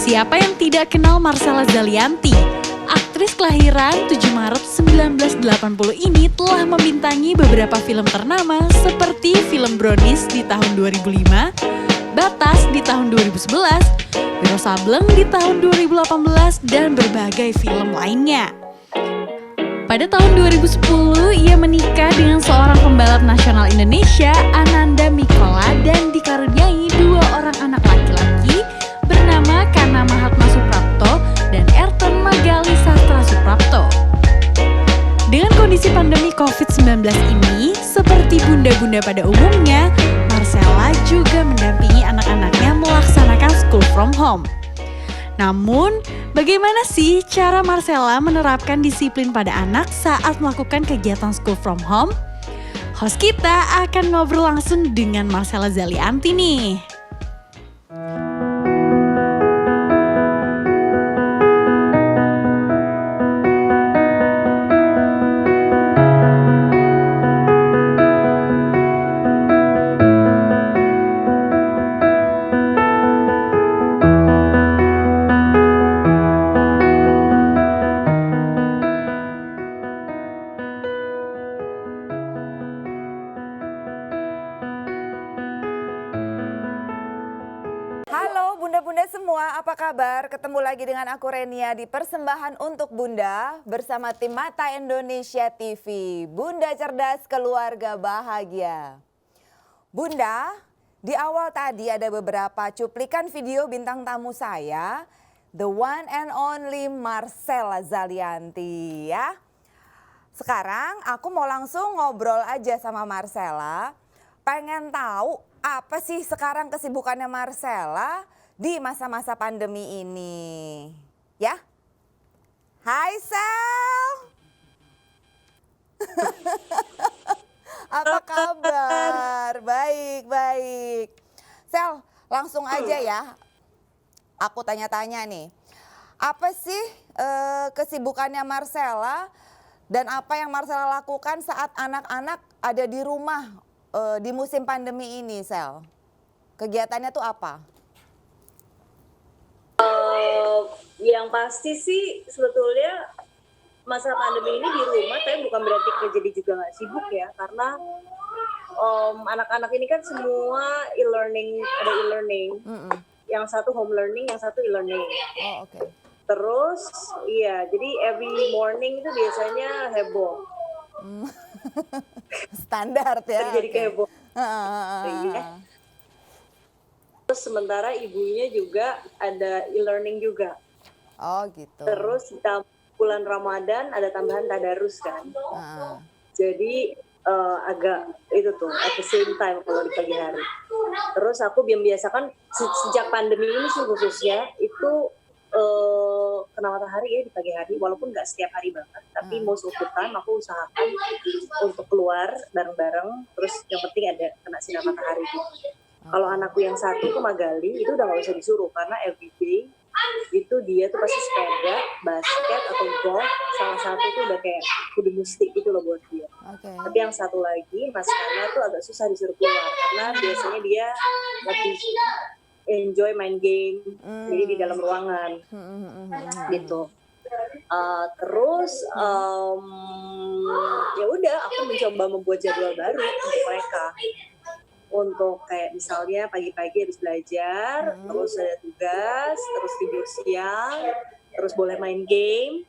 Siapa yang tidak kenal Marcella Zalianty? Aktris kelahiran 7 Maret 1980 ini telah membintangi beberapa film ternama seperti film Brownies di tahun 2005, Batas di tahun 2011, Wiro Sableng di tahun 2018, dan berbagai film lainnya. Pada tahun 2010, ia menikah dengan seorang pembalap nasional Indonesia, Ananda Mikola, dan dikaruniai 2 orang anak laki-laki bernama Kana Mahatma Suprapto dan Erton Magali Sastra Suprapto. Dengan kondisi pandemi COVID-19 ini, seperti bunda-bunda pada umumnya, Marcella juga mendampingi anak-anaknya melaksanakan school from home. Namun, bagaimana sih cara Marcella menerapkan disiplin pada anak saat melakukan kegiatan school from home? Host kita akan ngobrol langsung dengan Marcella Zalianty nih. Halo bunda-bunda semua, apa kabar? Ketemu lagi dengan aku Renia di Persembahan untuk Bunda bersama tim Mata Indonesia TV. Bunda cerdas, keluarga bahagia. Bunda, di awal tadi ada beberapa cuplikan video bintang tamu saya, the one and only Marcella Zalianty ya. Sekarang aku mau langsung ngobrol aja sama Marcella, pengen tahu apa sih sekarang kesibukannya Marcella di masa-masa pandemi ini? Ya? Hai Sel! Apa kabar? Baik. Sel, langsung aja ya. Aku tanya-tanya nih. Apa sih kesibukannya Marcella dan apa yang Marcella lakukan saat anak-anak ada di rumah di musim pandemi ini, Sel? Kegiatannya tuh apa? Yang pasti sih sebetulnya masa pandemi ini di rumah, tapi bukan berarti jadi juga nggak sibuk ya, karena anak-anak ini kan semua e-learning, ada e-learning, yang satu home learning, yang satu e-learning. Oh, oke. Terus, iya, jadi every morning itu biasanya heboh. Standar ya. Jadi keheboh. Iya. Terus sementara ibunya juga ada e-learning juga. Oh gitu. Terus bulan Ramadan ada tambahan tadarus kan. Jadi agak itu tuh at the same time kalau di pagi hari. Terus aku biasakan sejak pandemi ini sih khususnya itu kena matahari ya di pagi hari, walaupun nggak setiap hari banget, tapi most of the time aku usahakan untuk keluar bareng-bareng, terus yang penting ada kena sinar matahari gitu. Kalau anakku yang satu tuh Magali, itu udah nggak usah disuruh karena everyday itu dia tuh pasti sepeda, basket atau golf, salah satu tuh udah kayak kudu mustik gitu loh buat dia. Tapi yang satu lagi, Mas Kana tuh agak susah disuruh keluar karena biasanya dia lebih enjoy main game, jadi di dalam ruangan, gitu. Terus ya udah, aku mencoba membuat jadwal baru untuk mereka, untuk kayak misalnya pagi-pagi habis belajar, terus ada tugas, terus tidur siang, terus boleh main game,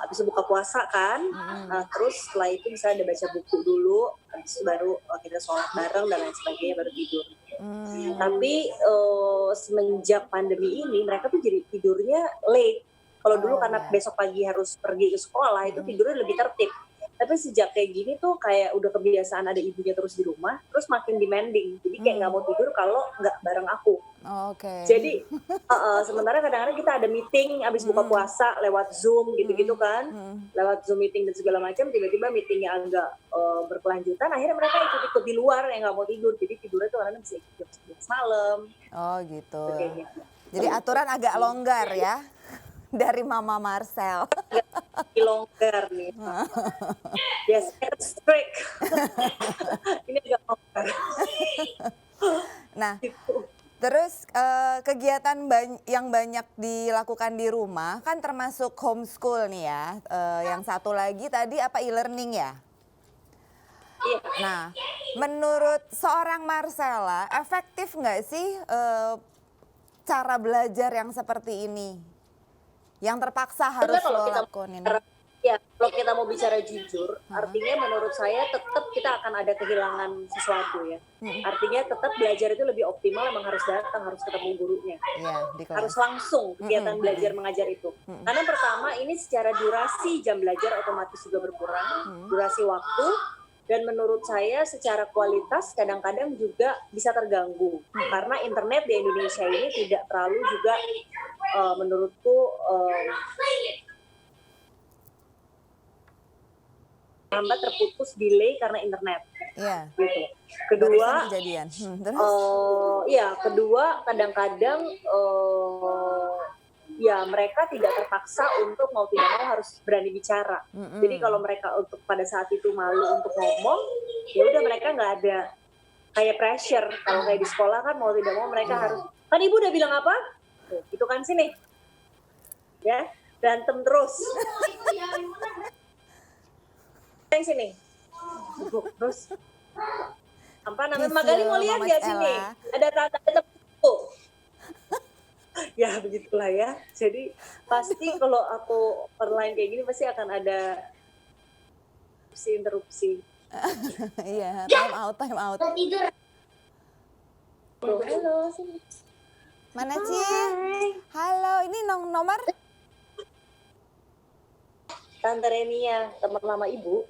habis itu buka puasa kan, terus setelah itu bisa ada baca buku dulu, habis itu baru kita sholat bareng dan lain sebagainya, baru tidur. Tapi semenjak pandemi ini mereka tuh jadi tidurnya late. Kalau dulu karena besok pagi harus pergi ke sekolah itu tidurnya lebih tertib. Tapi sejak kayak gini tuh kayak udah kebiasaan ada ibunya terus di rumah, terus makin demanding. Jadi kayak nggak mau tidur kalau nggak bareng aku. Jadi sementara kadang-kadang kita ada meeting abis buka puasa lewat Zoom gitu-gitu kan, lewat Zoom meeting dan segala macam, tiba-tiba meetingnya agak berkelanjutan, akhirnya mereka ikut-ikut di luar yang nggak mau tidur, jadi tidurnya tuh kadang bisa ikut jam 11 malam. Oh gitu. Gitu. Jadi aturan agak longgar ya dari Mama Marcel. Longgar nih. Yes, strict. Ini agak longgar. Nah, gitu. Terus kegiatan yang banyak dilakukan di rumah kan termasuk homeschool nih ya. Yang satu lagi tadi apa e-learning ya? Iya. Nah, menurut seorang Marcella, efektif nggak sih cara belajar yang seperti ini? Yang terpaksa harus Sebenarnya kalau lo kita lakonin. ya kalau kita mau bicara jujur, artinya menurut saya tetap kita akan ada kehilangan sesuatu ya. Artinya tetap belajar itu lebih optimal, emang harus datang, harus ketemu gurunya. Iya, di kelas. Harus langsung kegiatan belajar mengajar itu. Karena pertama ini secara durasi jam belajar otomatis juga berkurang, durasi waktu, dan menurut saya secara kualitas kadang-kadang juga bisa terganggu. Karena internet di Indonesia ini tidak terlalu juga menurutku lambat, terputus, delay karena internet. Iya. Gitu. Kedua, Barusan kejadian. Terus? ya kedua kadang-kadang ya mereka tidak terpaksa untuk mau tidak mau harus berani bicara. Jadi kalau mereka untuk pada saat itu malu untuk ngomong, ya udah mereka nggak ada kayak pressure. Kalau kayak di sekolah kan mau tidak mau mereka harus, kan ibu udah bilang apa? Tuh, gitu kan sini. Ya, berantem terus. Yang sini. Terus apa namanya? Magali mau lihat nggak sini? Ada tepuk. Ya begitulah ya. Jadi pasti kalau aku online kayak gini pasti akan ada interupsi. Iya, time out. Halo, sini. Mana Ci? Halo, ini nomor? Tante Renia, teman lama ibu.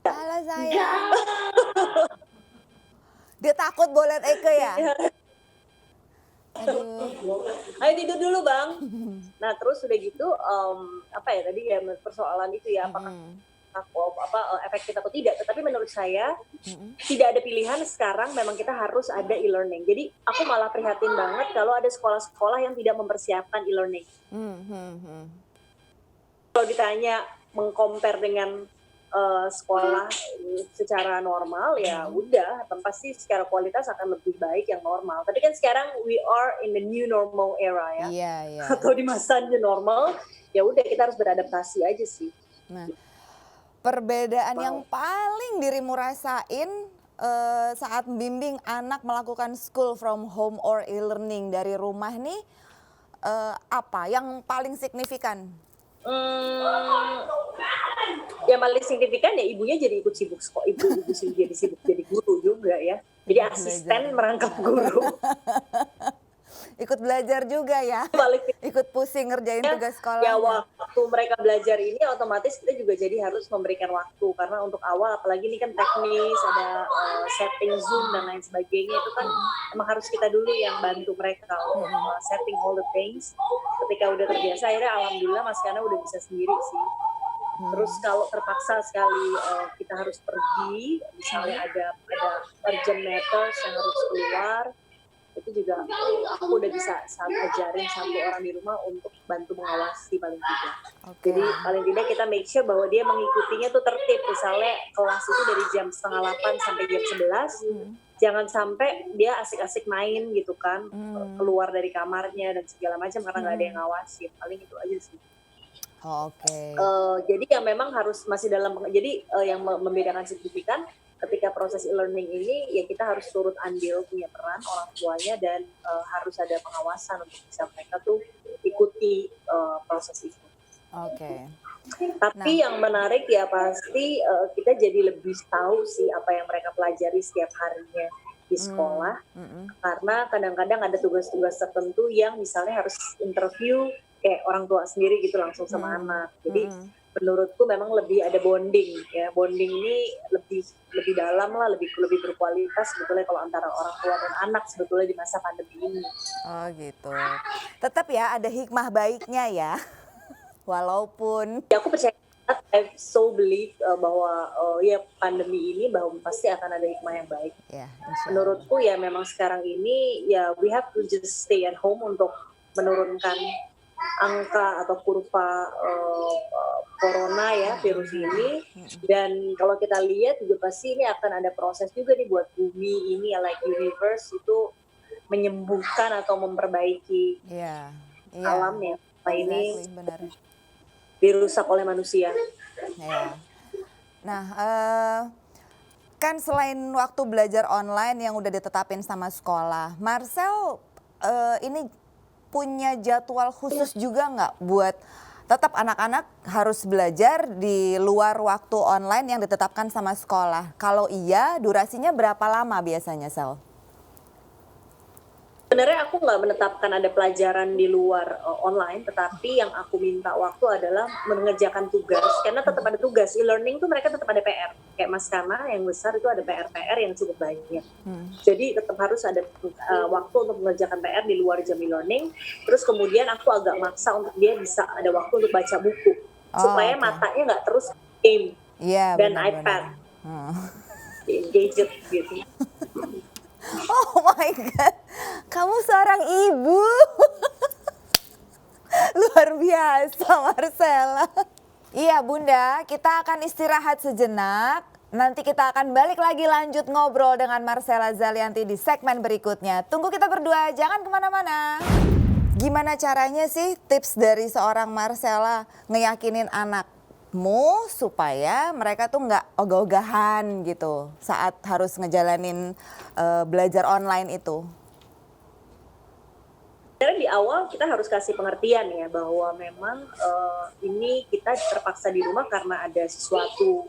Halo sayang. Dia takut bolet Eke ya? Aduh. Ayo tidur dulu bang. Nah terus udah gitu apa ya tadi ya persoalan itu ya apakah efektif atau tidak. Tetapi menurut saya tidak ada pilihan sekarang. Memang kita harus ada e-learning. Jadi aku malah prihatin banget kalau ada sekolah-sekolah yang tidak mempersiapkan e-learning. Kalau ditanya mengcompare dengan sekolah secara normal ya udah pasti secara kualitas akan lebih baik yang normal. Tapi kan sekarang we are in the new normal era ya. Iya. Atau di masa new normal ya udah kita harus beradaptasi aja sih. Nah, perbedaan yang paling dirimu rasain saat membimbing anak melakukan school from home or e-learning dari rumah nih apa yang paling signifikan? Yang paling signifikan ya ibunya jadi ikut sibuk sekolah, ibu jadi sibuk jadi guru juga ya, jadi asisten merangkap guru. Ikut belajar juga ya, ikut pusing ngerjain tugas sekolah. Ya waktu mereka belajar ini otomatis kita juga jadi harus memberikan waktu karena untuk awal apalagi ini kan teknis ada setting Zoom dan lain sebagainya itu kan emang harus kita dulu yang bantu mereka setting all the things. Ketika udah terbiasa akhirnya alhamdulillah Mas Kana udah bisa sendiri sih. Terus kalau terpaksa sekali kita harus pergi, misalnya ada urgent matters yang harus keluar, itu juga aku udah bisa ajarin satu orang di rumah untuk bantu mengawasi paling tidak. Jadi paling tidak kita make sure bahwa dia mengikutinya tuh tertib. Misalnya kelas itu dari jam 7:30 sampai jam 11, jangan sampai dia asik-asik main gitu kan, keluar dari kamarnya dan segala macam karena nggak ada yang ngawasin. Paling itu aja sih. Jadi yang memang harus masih dalam, jadi yang membedakan signifikan ketika proses e-learning ini ya kita harus turut andil punya peran orang tuanya dan harus ada pengawasan untuk bisa mereka tuh ikuti proses itu. Tapi yang menarik ya pasti kita jadi lebih tahu sih apa yang mereka pelajari setiap harinya di sekolah karena kadang-kadang ada tugas-tugas tertentu yang misalnya harus interview kayak orang tua sendiri gitu langsung sama anak. Jadi menurutku memang lebih ada bonding ya. Bonding ini lebih dalam lah, lebih berkualitas sebetulnya kalau antara orang tua dan anak sebetulnya di masa pandemi ini. Oh gitu. Tetap ya ada hikmah baiknya ya. Walaupun ya aku percaya I so believe bahwa ya pandemi ini bahwa pasti akan ada hikmah yang baik. Menurutku ya memang sekarang ini ya we have to just stay at home untuk menurunkan angka atau kurva corona ya virus ini. Dan kalau kita lihat juga pasti ini akan ada proses juga nih buat bumi ini ya, like universe itu menyembuhkan atau memperbaiki Iya. Iya. alam yang selama ini Exactly, benar. dirusak oleh manusia. Ya. Nah, kan selain waktu belajar online yang udah ditetapin sama sekolah, Marcel ini punya jadwal khusus juga nggak buat tetap anak-anak harus belajar di luar waktu online yang ditetapkan sama sekolah? Kalau iya, durasinya berapa lama biasanya, Sel? Sebenarnya aku nggak menetapkan ada pelajaran di luar online, tetapi yang aku minta waktu adalah mengerjakan tugas, karena tetap ada tugas. E-learning tuh mereka tetap ada PR. Kayak Mas Kana yang besar itu ada PR-PR yang cukup banyak. Jadi tetap harus ada waktu untuk mengerjakan PR di luar jam e-learning. Terus kemudian aku agak maksa untuk dia bisa ada waktu untuk baca buku. Supaya matanya nggak terus game dan iPad, gadget gitu. Oh my God, kamu seorang ibu. Luar biasa Marcella. Iya Bunda, kita akan istirahat sejenak. Nanti kita akan balik lagi lanjut ngobrol dengan Marcella Zalianty di segmen berikutnya. Tunggu kita berdua, jangan kemana-mana. Gimana caranya sih tips dari seorang Marcella ngeyakinin anakmu supaya mereka tuh nggak ogah-ogahan gitu saat harus ngejalanin belajar online itu? Sebenarnya di awal kita harus kasih pengertian ya bahwa memang ini kita terpaksa di rumah karena ada sesuatu